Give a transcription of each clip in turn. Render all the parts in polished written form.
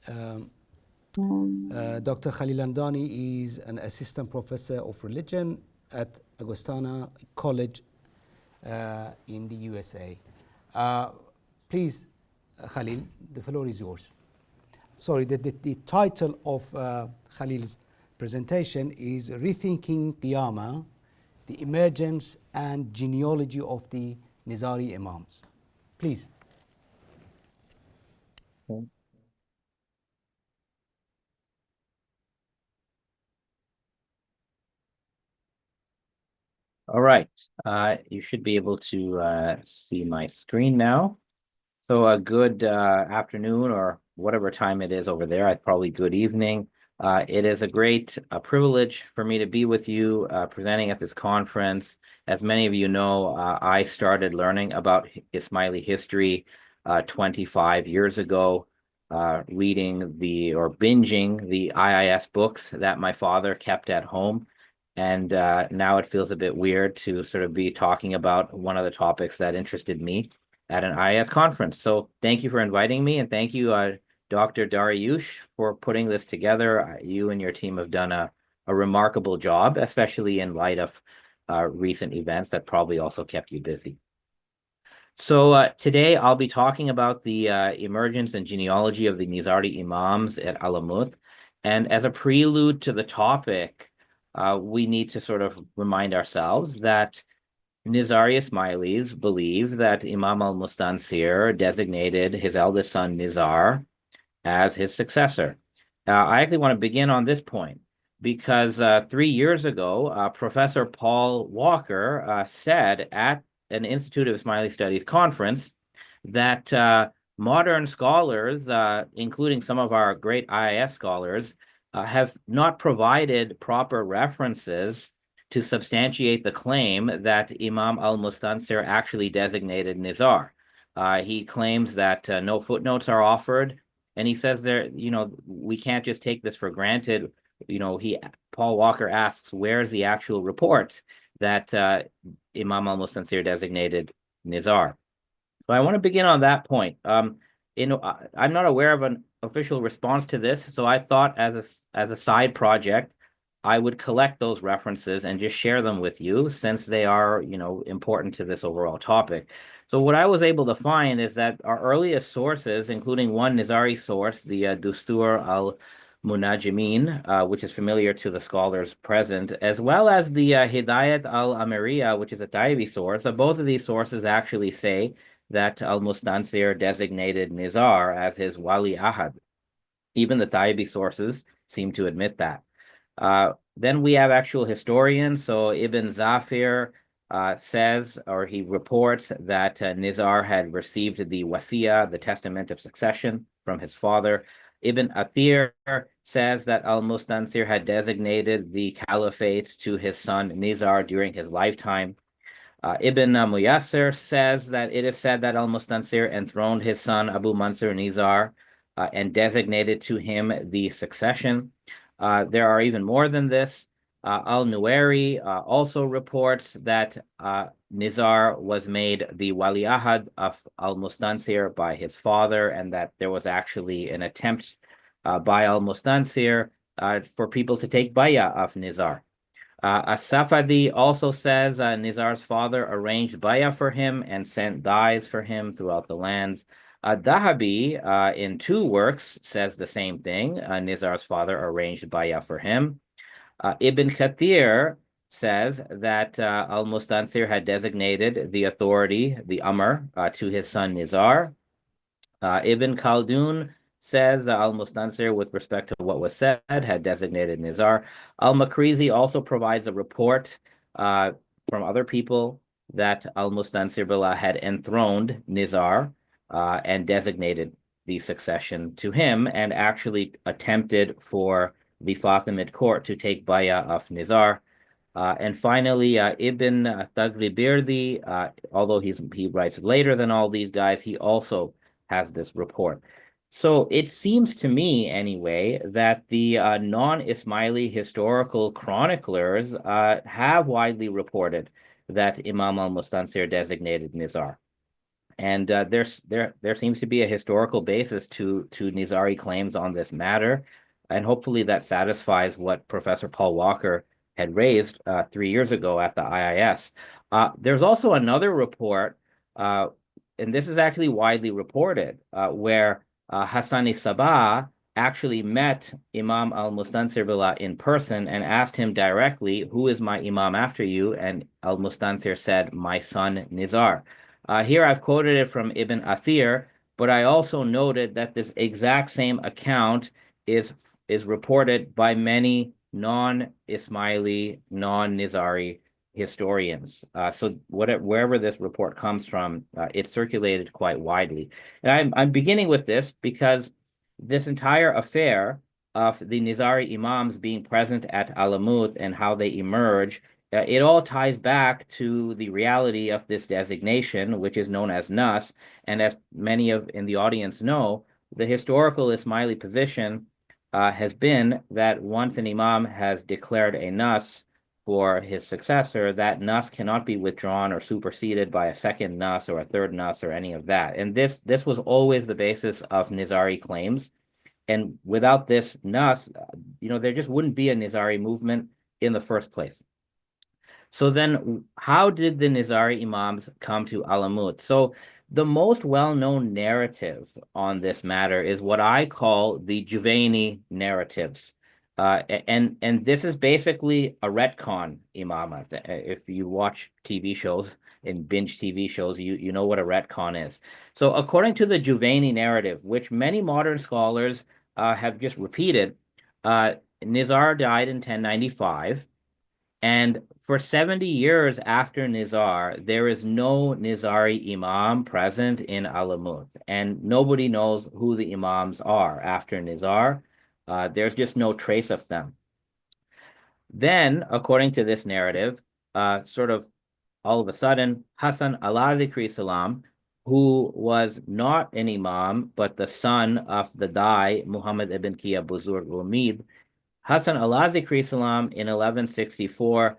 Dr. Khalil Andani is an assistant professor of religion at Augustana College in the USA. Please, Khalil, the floor is yours. Sorry, the title of Khalil's presentation is Rethinking Qiyama, the Emergence and Genealogy of the Nizāri Imams. Please. All right, you should be able to see my screen now. So a good afternoon, or whatever time it is over there, probably good evening. It is a great privilege for me to be with you presenting at this conference. As many of you know, I started learning about Ismaili history 25 years ago, reading or binging the IIS books that my father kept at home. And now it feels a bit weird to sort of be talking about one of the topics that interested me at an IIS conference. So thank you for inviting me, and thank you, Dr. Dariush, for putting this together. You and your team have done a remarkable job, especially in light of recent events that probably also kept you busy. So today I'll be talking about the emergence and genealogy of the Nizāri Imams at Alamut. And as a prelude to the topic, we need to sort of remind ourselves that Nizāri Ismailis believe that Imam al-Mustanṣir designated his eldest son Nizar as his successor. I actually want to begin on this point because 3 years ago, Professor Paul Walker said at an Institute of Ismaili Studies conference that modern scholars, including some of our great IIS scholars, have not provided proper references to substantiate the claim that Imam al-Mustanṣir actually designated Nizar. He claims that no footnotes are offered, and he says we can't just take this for granted. Paul Walker asks, where's the actual report that Imam al-Mustanṣir designated Nizar? So I want to begin on that point. I'm not aware of an official response to this, so I thought as a side project, I would collect those references and just share them with you since they are, important to this overall topic. So what I was able to find is that our earliest sources, including one Nizari source, the Dustur al-Munajjimin, which is familiar to the scholars present, as well as the Hidayat al-Amiriya, which is a Taibi source, both of these sources actually say that al-Mustanṣir designated Nizar as his wali ahad. Even the Taibi sources seem to admit that. Then we have actual historians. So Ibn Zafir says, or he reports that Nizar had received the wasiya, the testament of succession, from his father. Ibn Athir says that al-Mustanṣir had designated the caliphate to his son Nizar during his lifetime. Ibn Muyassir says that it is said that al-Mustanṣir enthroned his son Abu Mansur Nizar and designated to him the succession. There are even more than this. Al-Nuwairi also reports that Nizar was made the wali ahad of al-Mustanṣir by his father, and that there was actually an attempt by al-Mustanṣir for people to take bay'ah of Nizar. As-Safadi also says Nizar's father arranged bay'ah for him and sent dyes for him throughout the lands. Dahabi, in 2 works, says the same thing. Nizar's father arranged bay'ah for him. Ibn Kathir says that al-Mustanṣir had designated the authority, the Amr, to his son Nizar. Ibn Khaldun says al-Mustanṣir, with respect to what was said, had designated Nizar. Al-Makrizi also provides a report from other people that al-Mustanṣir Billah had enthroned Nizar and designated the succession to him, and actually attempted for the Fatimid court to take bay'ah of Nizar. And finally, Ibn Taghlibirdi, although he writes later than all these guys, he also has this report. So it seems to me, anyway, that the non-Ismaili historical chroniclers have widely reported that Imam al-Mustanṣir designated Nizar. And there seems to be a historical basis to Nizari claims on this matter. And hopefully that satisfies what Professor Paul Walker had raised 3 years ago at the IIS. There's also another report, and this is actually widely reported, where Ḥasan II actually met Imam al-Mustanṣir in person and asked him directly, "Who is my Imam after you?" And al-Mustanṣir said, "My son Nizar." Here I've quoted it from Ibn Athir, but I also noted that this exact same account is reported by many non-Ismaili, non-Nizari historians. So wherever this report comes from, it's circulated quite widely. And I'm beginning with this because this entire affair of the Nizāri Imams being present at Alamut and how they emerge, it all ties back to the reality of this designation, which is known as Nas. And as many in the audience know, the historical Ismaili position has been that once an Imam has declared a Nas for his successor, that Nas cannot be withdrawn or superseded by a second Nas or a third Nas or any of that. And this was always the basis of Nizari claims. And without this Nas, there just wouldn't be a Nizari movement in the first place. So then how did the Nizari Imams come to Alamut? So the most well-known narrative on this matter is what I call the Juvayni narratives. And this is basically a retcon imamate. If you watch TV shows and binge TV shows, you know what a retcon is. So according to the Juvayni narrative, which many modern scholars have just repeated, Nizar died in 1095, and for 70 years after Nizar, there is no Nizari Imam present in Alamut, and nobody knows who the Imams are after Nizar. There's just no trace of them. Then, according to this narrative, sort of all of a sudden, Ḥasan alā-dhikrihi salām, who was not an Imam, but the son of the Dai, Muḥammad ibn Kiyā Buzurg-Umīd, Ḥasan alā-dhikrihi salām in 1164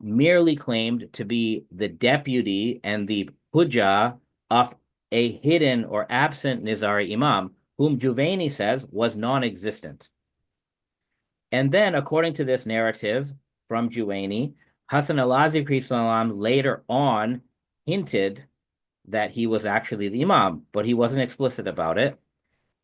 merely claimed to be the deputy and the ḥujja of a hidden or absent Nizari Imam, whom Juvayni says was non-existent. And then, according to this narrative from Juvayni, Ḥasan alā-dhikrihi salām later on hinted that he was actually the Imam, but he wasn't explicit about it.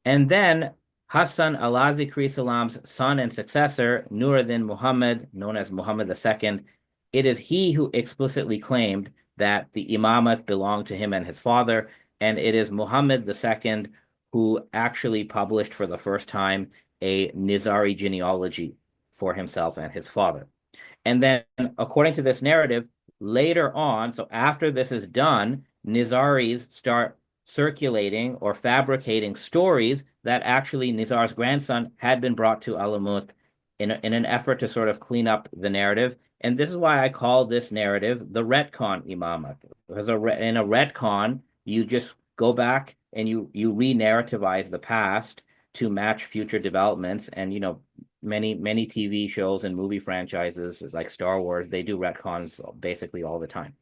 And then Ḥasan alā-dhikrihi salām's son and successor, Nur-ad-Din Muḥammad, known as Muḥammad II, it is he who explicitly claimed that the imamate belonged to him and his father, and it is Muḥammad II who actually published for the first time a Nizari genealogy for himself and his father. And then, according to this narrative, later on, so after this is done, Nizaris start circulating or fabricating stories that actually Nizar's grandson had been brought to Alamut in an effort to sort of clean up the narrative. And this is why I call this narrative the retcon imamate. Because in a retcon, you just go back and you re-narrativize the past to match future developments. And, many TV shows and movie franchises like Star Wars, they do retcons basically all the time.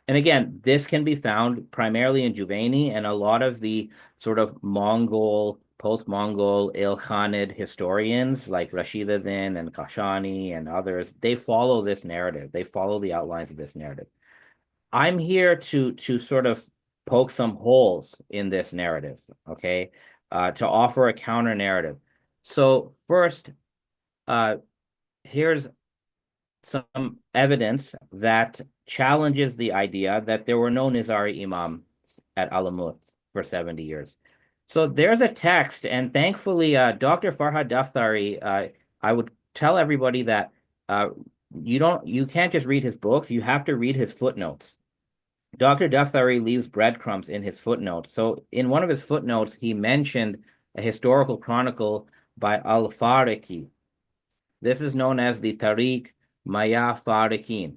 And again, this can be found primarily in Juvayni, and a lot of the sort of post-Mongol Ilkhanid historians like Rashid-ad-Din and Kashani and others, they follow this narrative. They follow the outlines of this narrative. I'm here to sort of poke some holes in this narrative, okay, to offer a counter narrative. So first, here's some evidence that challenges the idea that there were no Nizari Imams at Alamut for 70 years. So there's a text, and thankfully, Dr. Farhad Daftary, I would tell everybody that you can't just read his books, you have to read his footnotes. Dr. Daftary leaves breadcrumbs in his footnotes. So in one of his footnotes, he mentioned a historical chronicle by al-Fariqi. This is known as the Tariq Maya Fariqin.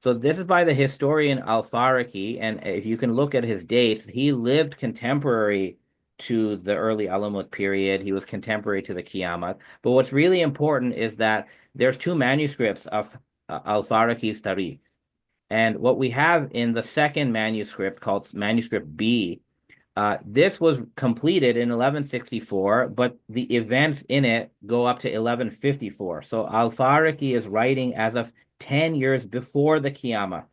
So this is by the historian al-Fariqi, and if you can look at his dates, he lived contemporary to the early Alamut period. He was contemporary to the Qiyama. But what's really important is that there's two manuscripts of al-Fariqi's Tariq. And what we have in the second manuscript, called Manuscript B, this was completed in 1164, but the events in it go up to 1154. So al-Faraqi is writing as of 10 years before the Qiyamah.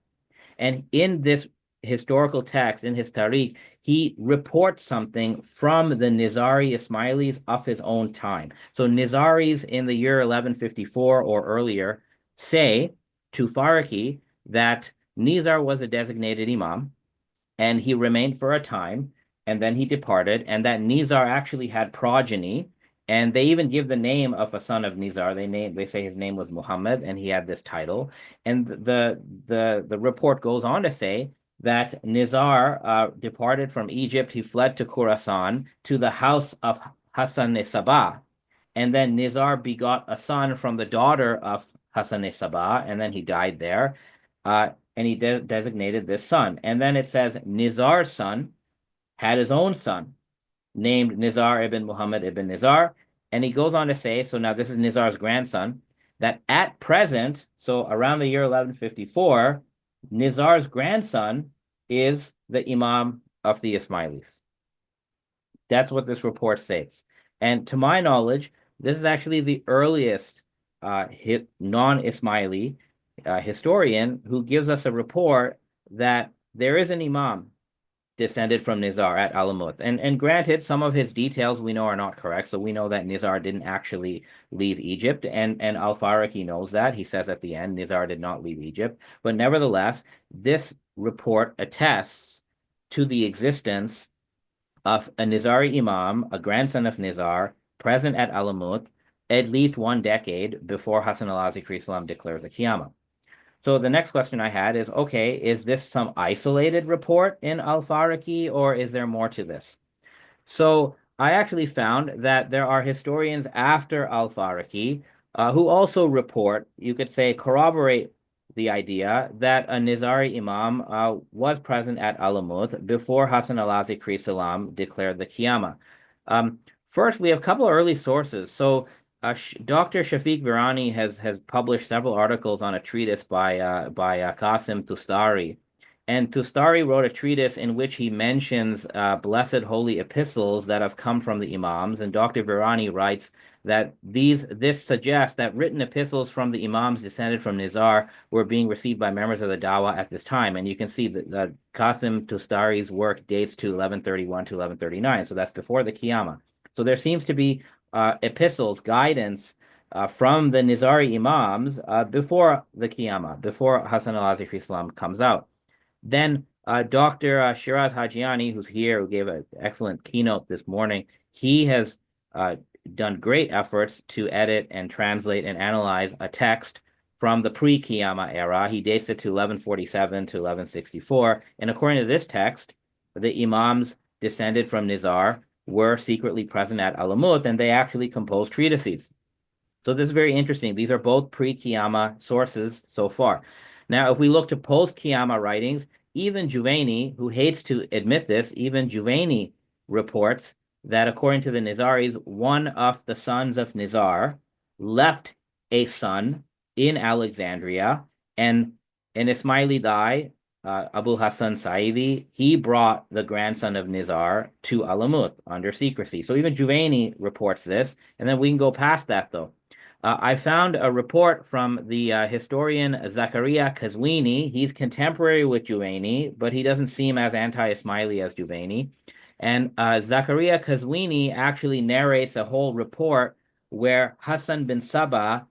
And in this historical text, in his Tariq, he reports something from the Nizāri Ismailis of his own time. So Nizaris in the year 1154 or earlier say to Faraqi that Nizar was a designated Imam, and he remained for a time, and then he departed, and that Nizar actually had progeny, and they even give the name of a son of Nizar. They say his name was Muḥammad, and he had this title. And the report goes on to say that Nizar departed from Egypt. He fled to Khurasan to the house of Ḥasan II, and then Nizar begot a son from the daughter of Ḥasan II, and then he died there. And he designated this son. And then it says Nizar's son had his own son named Nizar ibn Muhammad ibn Nizar. And he goes on to say, so now this is Nizar's grandson, that at present, so around the year 1154, Nizar's grandson is the Imam of the Ismailis. That's what this report says. And to my knowledge, this is actually the earliest non-Ismaili historian who gives us a report that there is an Imam descended from Nizar at Alamut. And granted, some of his details we know are not correct. So we know that Nizar didn't actually leave Egypt, and al-Faraqi knows that. He says at the end, Nizar did not leave Egypt. But nevertheless, this report attests to the existence of a Nizari Imam, a grandson of Nizar, present at Alamut at least 1 decade before Ḥasan al-Dhikrihi declares the Qiyama. So the next question I had is, okay, is this some isolated report in al-Faraqi, or is there more to this? So I actually found that there are historians after al-Faraqi who also report, you could say, corroborate the idea that a Nizari Imam was present at Alamut before Ḥasan al-Dhikrihi declared the Qiyama. First, we have a couple of early sources. So Dr. Shafiq Virani has published several articles on a treatise by Qasim Tustari. And Tustari wrote a treatise in which he mentions blessed holy epistles that have come from the Imams. And Dr. Virani writes that this suggests that written epistles from the Imams descended from Nizar were being received by members of the Dawah at this time. And you can see that Qasim Tustari's work dates to 1131 to 1139. So that's before the Qiyama. So there seems to be epistles, guidance from the Nizari Imams before the Qiyama, before Ḥasan al-Dhikrihi comes out. Then Dr. Shiraz Hajiani, who's here, who gave an excellent keynote this morning, he has done great efforts to edit and translate and analyze a text from the pre-Qiyama era. He dates it to 1147 to 1164. And according to this text, the Imams descended from Nizar were secretly present at Alamut, and they actually composed treatises. So this is very interesting. These are both pre-Qiyama sources so far. Now, if we look to post-Qiyama writings, even Juvayni, who hates to admit this, even Juvayni reports that according to the Nizaris, one of the sons of Nizar left a son in Alexandria, and an Ismaili died, Abu Hasan Saidi, he brought the grandson of Nizar to Alamut under secrecy. So even Juvayni reports this, and then we can go past that, though. I found a report from the historian Zakaria Qazwini. He's contemporary with Juvayni, but he doesn't seem as anti-Ismaili as Juvayni. And Zakaria Qazwini actually narrates a whole report where Hassan bin Sabah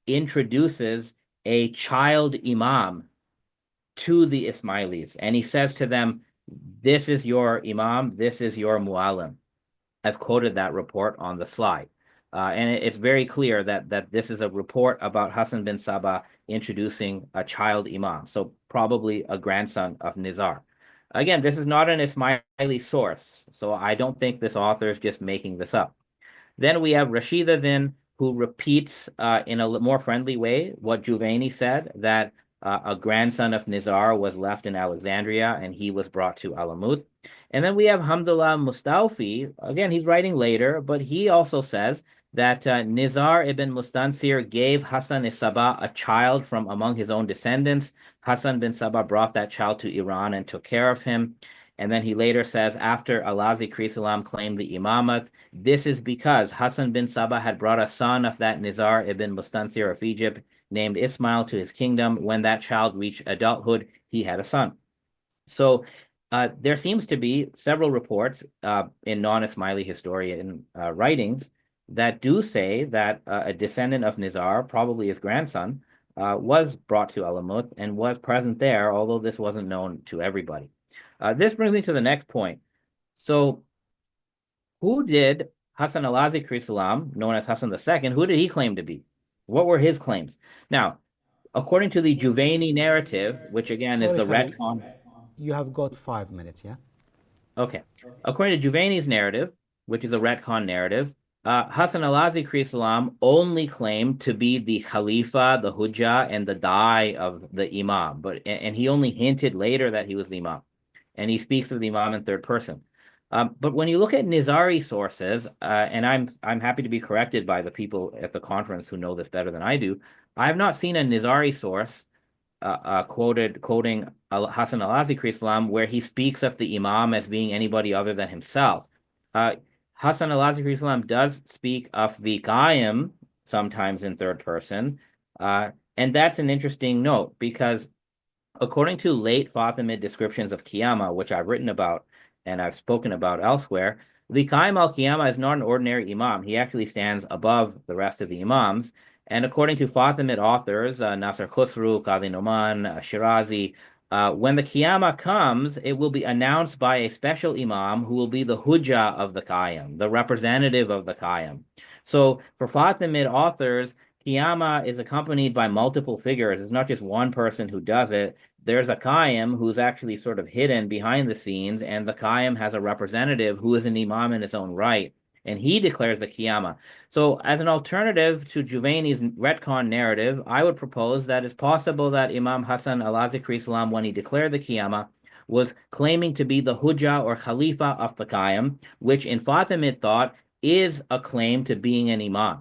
introduces a child imam to the Ismailis. And he says to them, this is your imam, this is your mu'allim. I've quoted that report on the slide. And it's very clear that this is a report about Hassan bin Sabah introducing a child imam, so probably a grandson of Nizar. Again, this is not an Ismaili source, so I don't think this author is just making this up. Then we have Rashida then, who repeats in a more friendly way what Juvayni said, that a grandson of Nizar was left in Alexandria, and he was brought to Alamut. And then we have Hamdullah Mustawfi. Again, he's writing later, but he also says that Nizar ibn Mustansir gave Ḥasan Sabah a child from among his own descendants. Ḥasan bin Sabah brought that child to Iran and took care of him. And then he later says, after alā-dhikrihi claimed the Imamate, this is because Ḥasan bin Sabah had brought a son of that Nizar ibn Mustansir of Egypt, named Ismail, to his kingdom. When that child reached adulthood, he had a son. So there seems to be several reports in non-Ismaili historian writings that do say that a descendant of Nizar, probably his grandson, was brought to Alamut and was present there, although this wasn't known to everybody. This brings me to the next point. So who did Ḥasan al-Dhikrihi, known as Ḥasan II, who did he claim to be? What were his claims? Now, according to the Juvayni narrative, which again is the retcon. You have got 5 minutes, yeah? Okay. According to Juvayni's narrative, which is a retcon narrative, Ḥasan al-Dhikrihi only claimed to be the Khalifa, the ḥujja, and the da'i of the Imam, and he only hinted later that he was the Imam, and he speaks of the Imam in third person. But when you look at Nizari sources, and I'm happy to be corrected by the people at the conference who know this better than I do, I have not seen a Nizari source quoting Ḥasan al-Dhikrihi where he speaks of the Imam as being anybody other than himself. Ḥasan al-Dhikrihi does speak of the Qayyim sometimes in third person, and that's an interesting note because according to late Fatimid descriptions of Qiyama, which I've written about and I've spoken about elsewhere, the Qayyim al-Qiyama is not an ordinary Imam. He actually stands above the rest of the Imams. And according to Fatimid authors, Nasr Khusru, Qadi Numan, Shirazi, when the Qiyama comes, it will be announced by a special Imam who will be the ḥujja of the Qayyim, the representative of the Qayyim. So for Fatimid authors, Qiyama is accompanied by multiple figures. It's not just one person who does it. There's a Qayyim who's actually sort of hidden behind the scenes, and the Qayyim has a representative who is an Imam in his own right, and he declares the Qiyama. So as an alternative to Juvayni's retcon narrative, I would propose that it's possible that Imam Ḥasan al-Dhikrihi, when he declared the Qiyama, was claiming to be the ḥujja or khalifa of the Qayyim, which in Fatimid thought is a claim to being an Imam.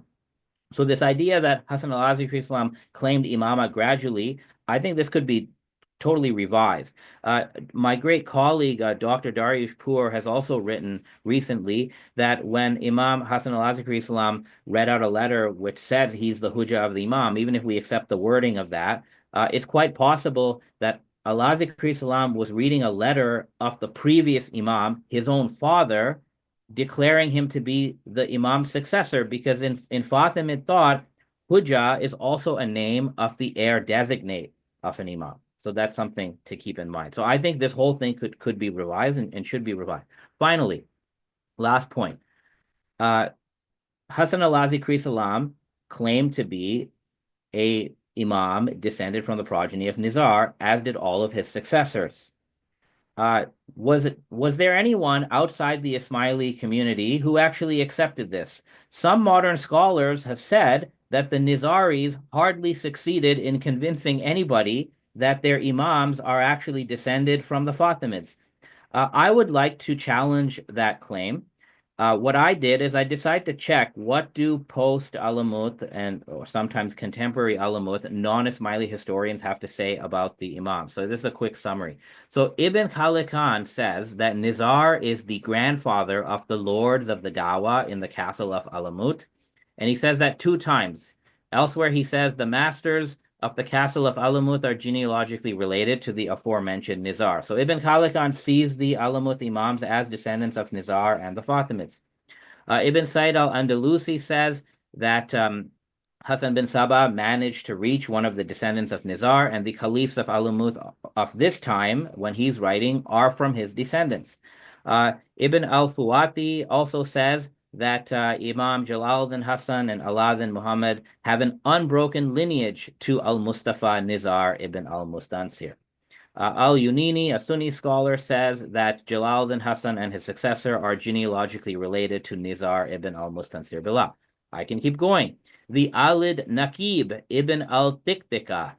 So this idea that Ḥasan al-Dhikrihi claimed Imama gradually, I think this could be totally revised. My great colleague, Dr. Dariush Poor, has also written recently that when Imam Ḥasan al-Dhikrihi read out a letter which said he's the ḥujja of the Imam, even if we accept the wording of that, it's quite possible that al-Dhikrihi was reading a letter of the previous Imam, his own father, declaring him to be the Imam's successor, because in Fatimid thought, ḥujja is also a name of the heir designate of an Imam. So that's something to keep in mind. So I think this whole thing could be revised and should be revised. Finally, last point. Ḥasan al-Dhikrihi claimed to be a Imam descended from the progeny of Nizar, as did all of his successors. Was there anyone outside the Ismaili community who actually accepted this? Some modern scholars have said that the Nizaris hardly succeeded in convincing anybody that their Imams are actually descended from the Fatimids. I would like to challenge that claim. What I did is I decided to check what do post-Alamut or sometimes contemporary Alamut non-Ismaili historians have to say about the Imam. So this is a quick summary. So Ibn Khalikan says that Nizar is the grandfather of the lords of the Dawah in the castle of Alamut. And he says that 2 times. Elsewhere he says the masters of the castle of Alamut are genealogically related to the aforementioned Nizar. So Ibn Khalikan sees the Alamut Imams as descendants of Nizar and the Fatimids. Ibn Said al-Andalusi says that Ḥasan bin Sabah managed to reach one of the descendants of Nizar, and the caliphs of Alamut of this time, when he's writing, are from his descendants. Ibn al-Fuwati also says that Imam Jalaluddin Hasan and Alauddin Muhammad have an unbroken lineage to al-Mustafa Nizar ibn al-Mustanṣir. Al-Yunini, a Sunni scholar, says that Jalaluddin Hasan and his successor are genealogically related to Nizar ibn al-Mustanṣir Billah. I can keep going. The Alid Naqib ibn al-Tiqtiqa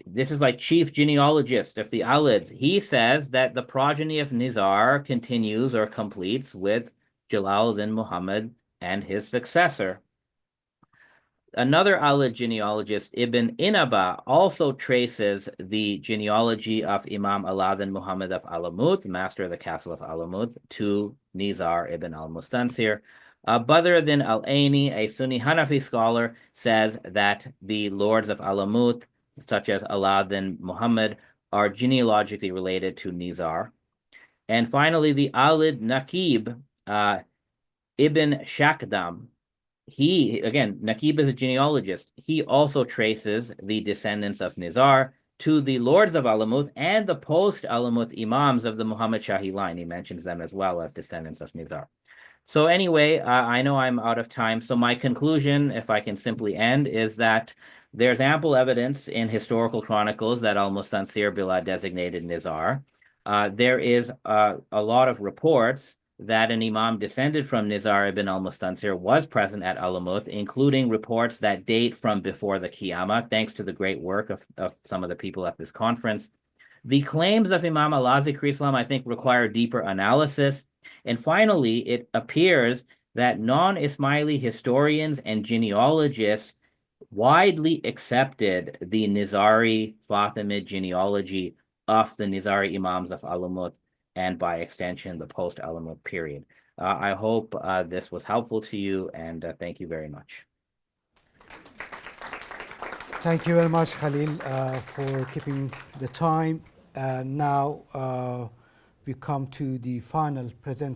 This is like chief genealogist of the Alids. He says that the progeny of Nizar continues or completes with Jalaluddin Muhammad and his successor. Another Alid genealogist, Ibn Inaba, also traces the genealogy of Imam Alauddin Muhammad of Alamut, master of the castle of Alamut, to Nizar ibn al-Mustanṣir. Badruddin al-Aini, a Sunni Hanafi scholar, says that the lords of Alamut, such as Alauddin Muhammad, are genealogically related to Nizar. And finally, the Alid Naqib, Ibn Shakdam, Naqib is a genealogist. He also traces the descendants of Nizar to the lords of Alamut and the post-Alamut Imams of the Muhammad Shahi line. He mentions them as well as descendants of Nizar. So anyway, I know I'm out of time. So my conclusion, if I can simply end, is that there's ample evidence in historical chronicles that al-Mustanṣir Billah designated Nizar. There is a lot of reports that an Imam descended from Nizar ibn al-Mustanṣir was present at Alamut, including reports that date from before the Qiyama, thanks to the great work of some of the people at this conference. The claims of Imam alā-dhikrihi, I think, require deeper analysis. And finally, it appears that non-Ismaili historians and genealogists widely accepted the Nizari Fatimid genealogy of the Nizari Imams of Alamut, and by extension, the post-Alamut period. I hope this was helpful to you, and thank you very much. Thank you very much, Khalil, for keeping the time. Now we come to the final presentation.